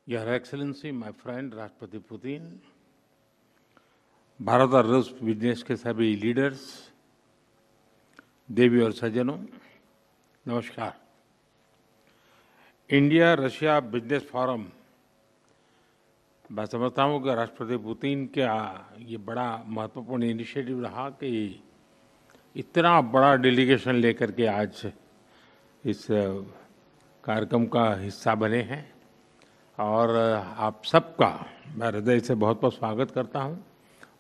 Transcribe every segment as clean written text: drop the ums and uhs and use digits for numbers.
Your Excellency, my friend राष्ट्रपति Putin, Bharat और रूस बिजनेस के सभी लीडर्स, देवी और सज्जनों, नमस्कार। इंडिया रशिया बिजनेस फोरम, मैं समझता हूँ कि राष्ट्रपति पुतिन का ये बड़ा महत्वपूर्ण इनिशिएटिव रहा कि इतना बड़ा डेलीगेशन लेकर के आज इस कार्यक्रम का हिस्सा बने हैं और आप सबका मैं हृदय से बहुत बहुत स्वागत करता हूं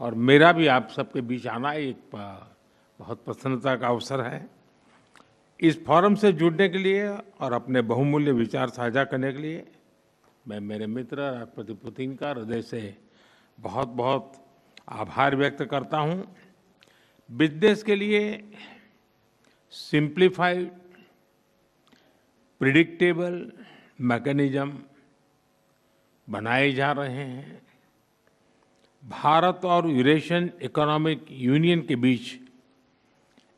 और मेरा भी आप सबके बीच आना एक बहुत प्रसन्नता का अवसर है। इस फोरम से जुड़ने के लिए और अपने बहुमूल्य विचार साझा करने के लिए मैं मेरे मित्र राष्ट्रपति पुतिन का हृदय से बहुत बहुत आभार व्यक्त करता हूं। बिजनेस के लिए सिंप्लीफाइड प्रिडिक्टेबल मैकेनिज्म बनाए जा रहे हैं। भारत और यूरेशियन इकोनॉमिक यूनियन के बीच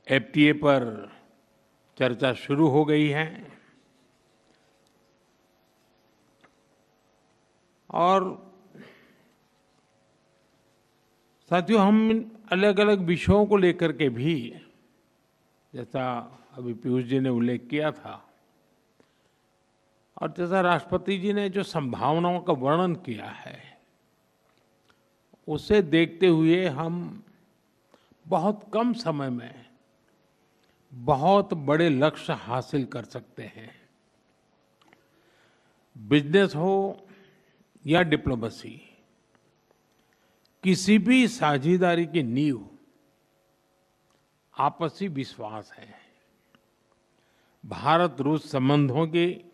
एफटीए पर चर्चा शुरू हो गई है और साथियों, हम अलग अलग विषयों को लेकर के भी, जैसा अभी पीयूष जी ने उल्लेख किया था और जैसा राष्ट्रपति जी ने जो संभावनाओं का वर्णन किया है, उसे देखते हुए हम बहुत कम समय में बहुत बड़े लक्ष्य हासिल कर सकते हैं। बिजनेस हो या डिप्लोमेसी, किसी भी साझेदारी की नींव आपसी विश्वास है। भारत रूस संबंधों की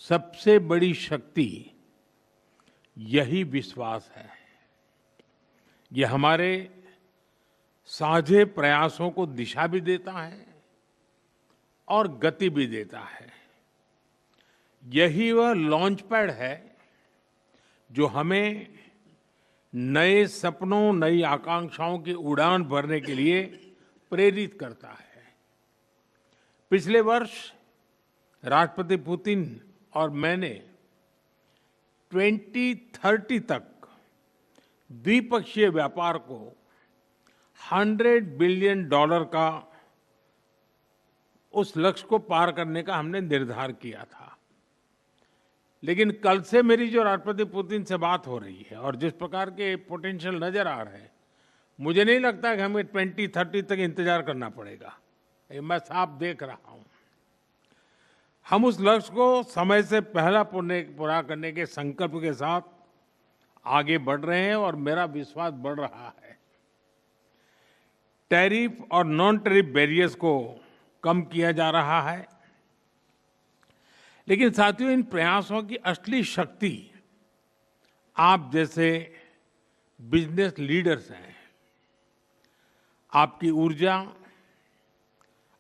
सबसे बड़ी शक्ति यही विश्वास है। ये हमारे साझे प्रयासों को दिशा भी देता है और गति भी देता है। यही वह लॉन्च पैड है जो हमें नए सपनों, नई आकांक्षाओं की उड़ान भरने के लिए प्रेरित करता है। पिछले वर्ष राष्ट्रपति पुतिन और मैंने 2030 तक द्विपक्षीय व्यापार को $100 बिलियन का उस लक्ष्य को पार करने का हमने निर्धार किया था। लेकिन कल से मेरी जो राष्ट्रपति पुतिन से बात हो रही है और जिस प्रकार के पोटेंशियल नजर आ रहे हैं, मुझे नहीं लगता कि हमें 2030 तक इंतजार करना पड़ेगा। ये मैं साफ देख रहा हूं। हम उस लक्ष्य को समय से पहला पूरा करने के संकल्प के साथ आगे बढ़ रहे हैं और मेरा विश्वास बढ़ रहा है। टैरिफ और नॉन टैरिफ बैरियर्स को कम किया जा रहा है, लेकिन साथियों, इन प्रयासों की असली शक्ति आप जैसे बिजनेस लीडर्स हैं। आपकी ऊर्जा,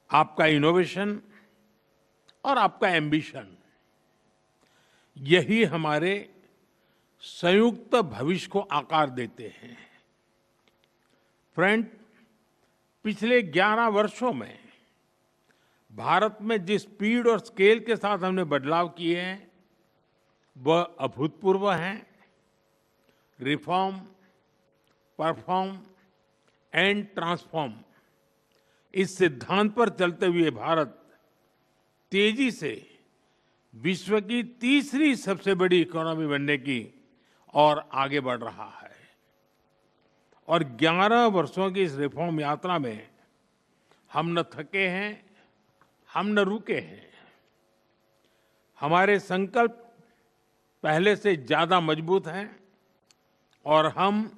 आपका इनोवेशन और आपका एम्बिशन, यही हमारे संयुक्त भविष्य को आकार देते हैं। फ्रेंड, पिछले 11 वर्षों में भारत में जिस स्पीड और स्केल के साथ हमने बदलाव किए हैं, वह अभूतपूर्व हैं। रिफॉर्म, परफॉर्म एंड ट्रांसफॉर्म, इस सिद्धांत पर चलते हुए भारत तेजी से विश्व की तीसरी सबसे बड़ी इकोनॉमी बनने की और आगे बढ़ रहा है। और 11 वर्षों की इस रिफॉर्म यात्रा में हम न थके हैं, हम न रुके हैं। हमारे संकल्प पहले से ज्यादा मजबूत हैं और हम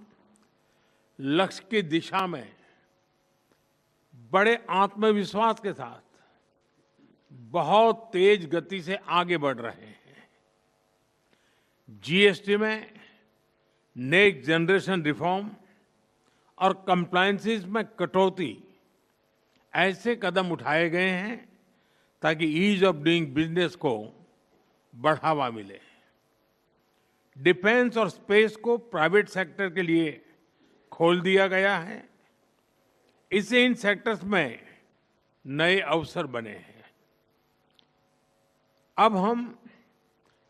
लक्ष्य की दिशा में बड़े आत्मविश्वास के साथ बहुत तेज गति से आगे बढ़ रहे हैं। जीएसटी में नेक्स्ट जनरेशन रिफॉर्म और कंप्लायंसेस में कटौती, ऐसे कदम उठाए गए हैं ताकि ईज ऑफ डूइंग बिजनेस को बढ़ावा मिले। डिफेंस और स्पेस को प्राइवेट सेक्टर के लिए खोल दिया गया है। इससे इन सेक्टर्स में नए अवसर बने हैं। अब हम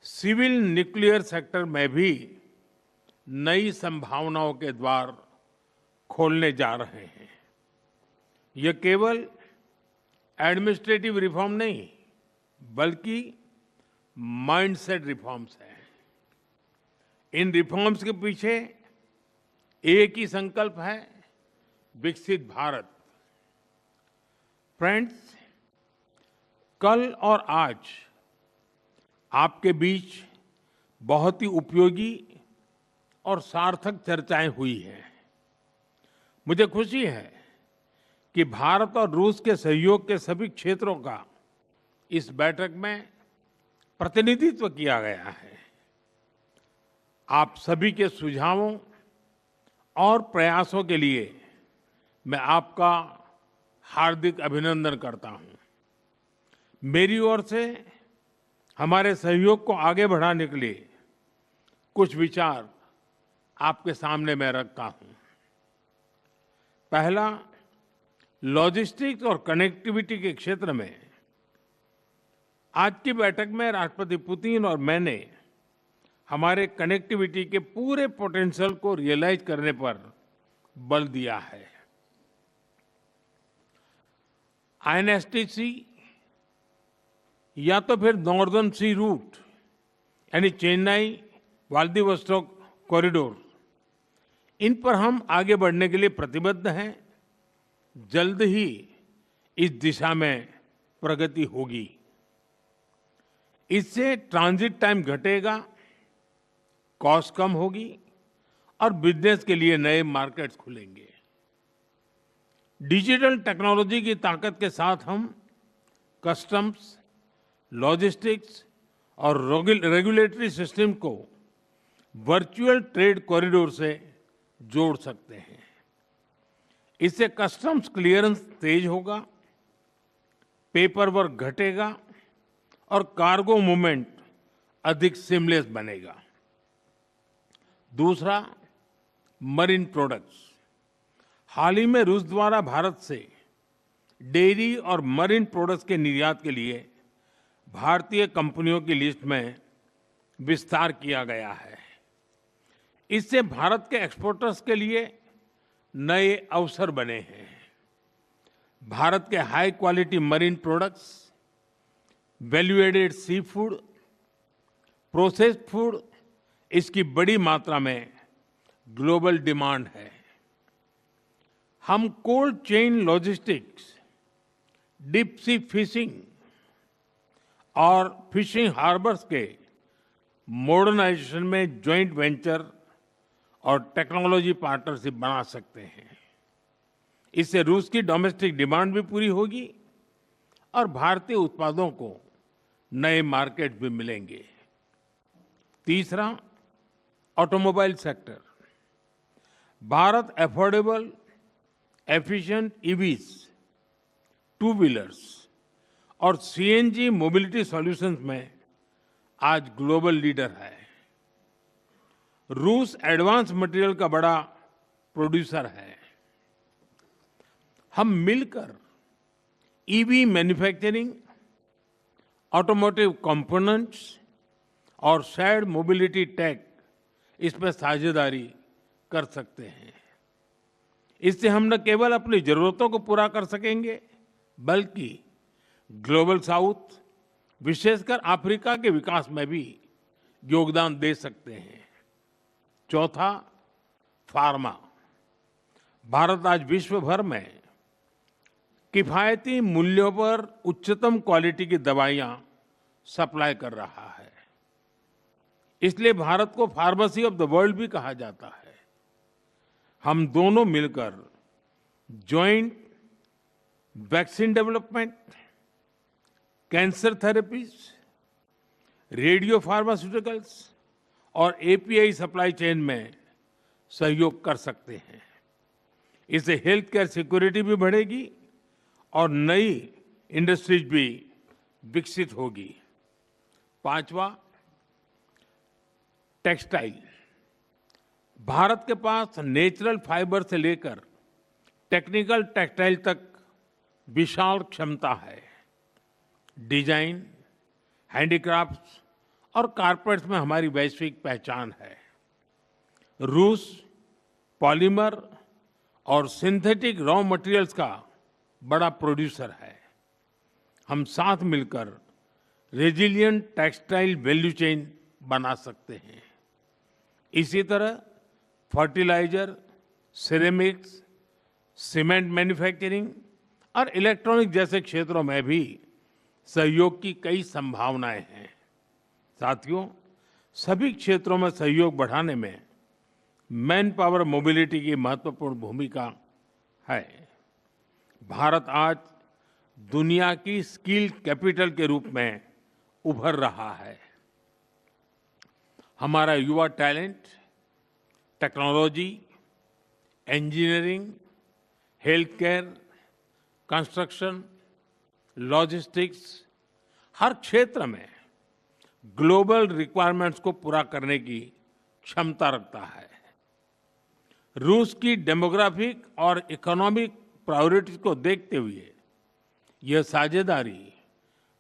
सिविल न्यूक्लियर सेक्टर में भी नई संभावनाओं के द्वार खोलने जा रहे हैं। ये केवल एडमिनिस्ट्रेटिव रिफॉर्म नहीं, बल्कि माइंडसेट रिफॉर्म्स हैं। इन रिफॉर्म्स के पीछे एक ही संकल्प है, विकसित भारत। फ्रेंड्स, कल और आज आपके बीच बहुत ही उपयोगी और सार्थक चर्चाएं हुई हैं। मुझे खुशी है कि भारत और रूस के सहयोग के सभी क्षेत्रों का इस बैठक में प्रतिनिधित्व किया गया है। आप सभी के सुझावों और प्रयासों के लिए मैं आपका हार्दिक अभिनंदन करता हूं। मेरी ओर से हमारे सहयोग को आगे बढ़ाने के लिए कुछ विचार आपके सामने मैं रखता हूं। पहला, लॉजिस्टिक्स और कनेक्टिविटी के क्षेत्र में आज की बैठक में राष्ट्रपति पुतिन और मैंने हमारे कनेक्टिविटी के पूरे पोटेंशियल को रियलाइज करने पर बल दिया है। आईएनएसटीसी या तो फिर नॉर्दर्न सी रूट यानी चेन्नई व्लादिवोस्टोक कॉरिडोर, इन पर हम आगे बढ़ने के लिए प्रतिबद्ध हैं। जल्द ही इस दिशा में प्रगति होगी। इससे ट्रांजिट टाइम घटेगा, कॉस्ट कम होगी और बिजनेस के लिए नए मार्केट्स खुलेंगे। डिजिटल टेक्नोलॉजी की ताकत के साथ हम कस्टम्स, लॉजिस्टिक्स और रेगुलेटरी सिस्टम को वर्चुअल ट्रेड कॉरिडोर से जोड़ सकते हैं। इससे कस्टम्स क्लियरेंस तेज होगा, पेपर वर्क घटेगा और कार्गो मूवमेंट अधिक सीमलेस बनेगा। दूसरा, मरीन प्रोडक्ट्स। हाल ही में रूस द्वारा भारत से डेयरी और मरीन प्रोडक्ट्स के निर्यात के लिए भारतीय कंपनियों की लिस्ट में विस्तार किया गया है। इससे भारत के एक्सपोर्टर्स के लिए नए अवसर बने हैं। भारत के high quality marine products, value added sea food, processed food, इसकी बड़ी मात्रा में ग्लोबल डिमांड है। हम cold chain logistics, deep sea fishing और फिशिंग हार्बर्स के मॉडर्नाइजेशन में जॉइंट वेंचर और टेक्नोलॉजी पार्टनरशिप बना सकते हैं। इससे रूस की डोमेस्टिक डिमांड भी पूरी होगी और भारतीय उत्पादों को नए मार्केट भी मिलेंगे। तीसरा, automobile sector. Bharat affordable, efficient EVs, two wheelers और सीएनजी मोबिलिटी सॉल्यूशंस में आज ग्लोबल लीडर है। रूस एडवांस मटेरियल का बड़ा प्रोड्यूसर है। हम मिलकर ईवी मैन्युफैक्चरिंग, ऑटोमोटिव कंपोनेंट्स और शेयर्ड मोबिलिटी टेक, इसमें साझेदारी कर सकते हैं। इससे हम न केवल अपनी जरूरतों को पूरा कर सकेंगे, बल्कि ग्लोबल साउथ, विशेषकर अफ्रीका के विकास में भी योगदान दे सकते हैं। चौथा, फार्मा। भारत आज विश्व भर में किफायती मूल्यों पर उच्चतम क्वालिटी की दवाइयां सप्लाई कर रहा है। इसलिए भारत को फार्मेसी ऑफ द वर्ल्ड भी कहा जाता है। हम दोनों मिलकर joint vaccine development, cancer therapies, radio pharmaceuticals और एपीआई सप्लाई चेन में सहयोग कर सकते हैं। इससे हेल्थ केयर सिक्योरिटी भी बढ़ेगी और नई इंडस्ट्रीज भी विकसित होगी। पांचवा, टेक्सटाइल। भारत के पास नेचुरल फाइबर से लेकर टेक्निकल टेक्सटाइल तक विशाल क्षमता है। डिजाइन, हैंडीक्राफ्ट्स और कारपेट्स में हमारी वैश्विक पहचान है। रूस पॉलीमर और सिंथेटिक रॉ मटेरियल्स का बड़ा प्रोड्यूसर है। हम साथ मिलकर रेजिलिएंट टेक्सटाइल वैल्यू चेन बना सकते हैं। इसी तरह फर्टिलाइजर, सिरेमिक्स, सीमेंट मैन्युफैक्चरिंग और इलेक्ट्रॉनिक जैसे क्षेत्रों में भी सहयोग की कई संभावनाएं हैं। साथियों, सभी क्षेत्रों में सहयोग बढ़ाने में मैन पावर मोबिलिटी की महत्वपूर्ण भूमिका है। भारत आज दुनिया की स्किल कैपिटल के रूप में उभर रहा है। हमारा युवा talent technology, engineering, health care, construction, logistics, हर क्षेत्र में ग्लोबल रिक्वायरमेंट्स को पूरा करने की क्षमता रखता है। रूस की डेमोग्राफिक और इकोनॉमिक प्रायोरिटीज को देखते हुए यह साझेदारी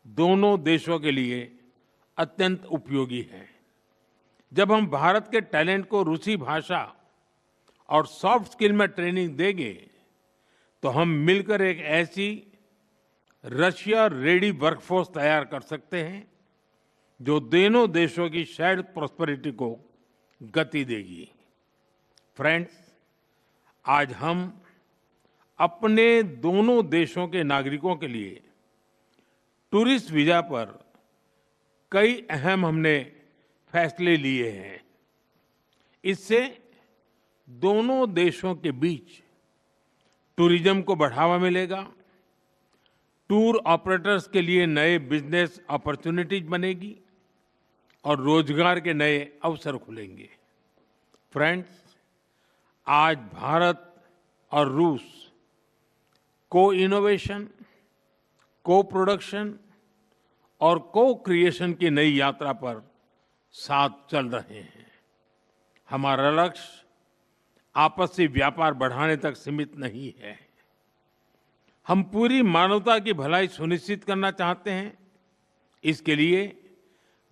दोनों देशों के लिए अत्यंत उपयोगी है। जब हम भारत के टैलेंट को रूसी भाषा और सॉफ्ट स्किल में ट्रेनिंग देंगे तो हम मिलकर एक ऐसी रशिया रेडी वर्कफोर्स तैयार कर सकते हैं जो दोनों देशों की शेयर्ड प्रॉस्पेरिटी को गति देगी। फ्रेंड्स, आज हम अपने दोनों देशों के नागरिकों के लिए टूरिस्ट वीजा पर कई अहम हमने फैसले लिए हैं। इससे दोनों देशों के बीच टूरिज्म को बढ़ावा मिलेगा, टूर ऑपरेटर्स के लिए नए बिजनेस अपॉर्चुनिटीज बनेगी और रोजगार के नए अवसर खुलेंगे। फ्रेंड्स, आज भारत और रूस को इनोवेशन, को प्रोडक्शन और को क्रिएशन की नई यात्रा पर साथ चल रहे हैं। हमारा लक्ष्य आपसी व्यापार बढ़ाने तक सीमित नहीं है। हम पूरी मानवता की भलाई सुनिश्चित करना चाहते हैं। इसके लिए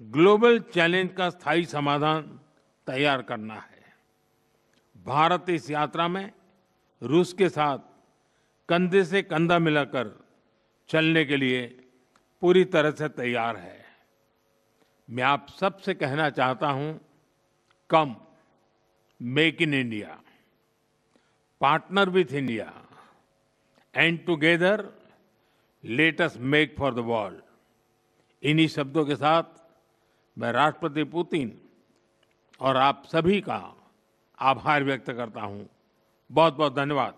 ग्लोबल चैलेंज का स्थायी समाधान तैयार करना है। भारत इस यात्रा में रूस के साथ कंधे से कंधा मिलाकर चलने के लिए पूरी तरह से तैयार है। मैं आप सबसे कहना चाहता हूं, कम make in India, partner with India and together let us make for the world. इन्हीं शब्दों के साथ मैं राष्ट्रपति पुतिन और आप सभी का आभार व्यक्त करता हूं। बहुत बहुत धन्यवाद।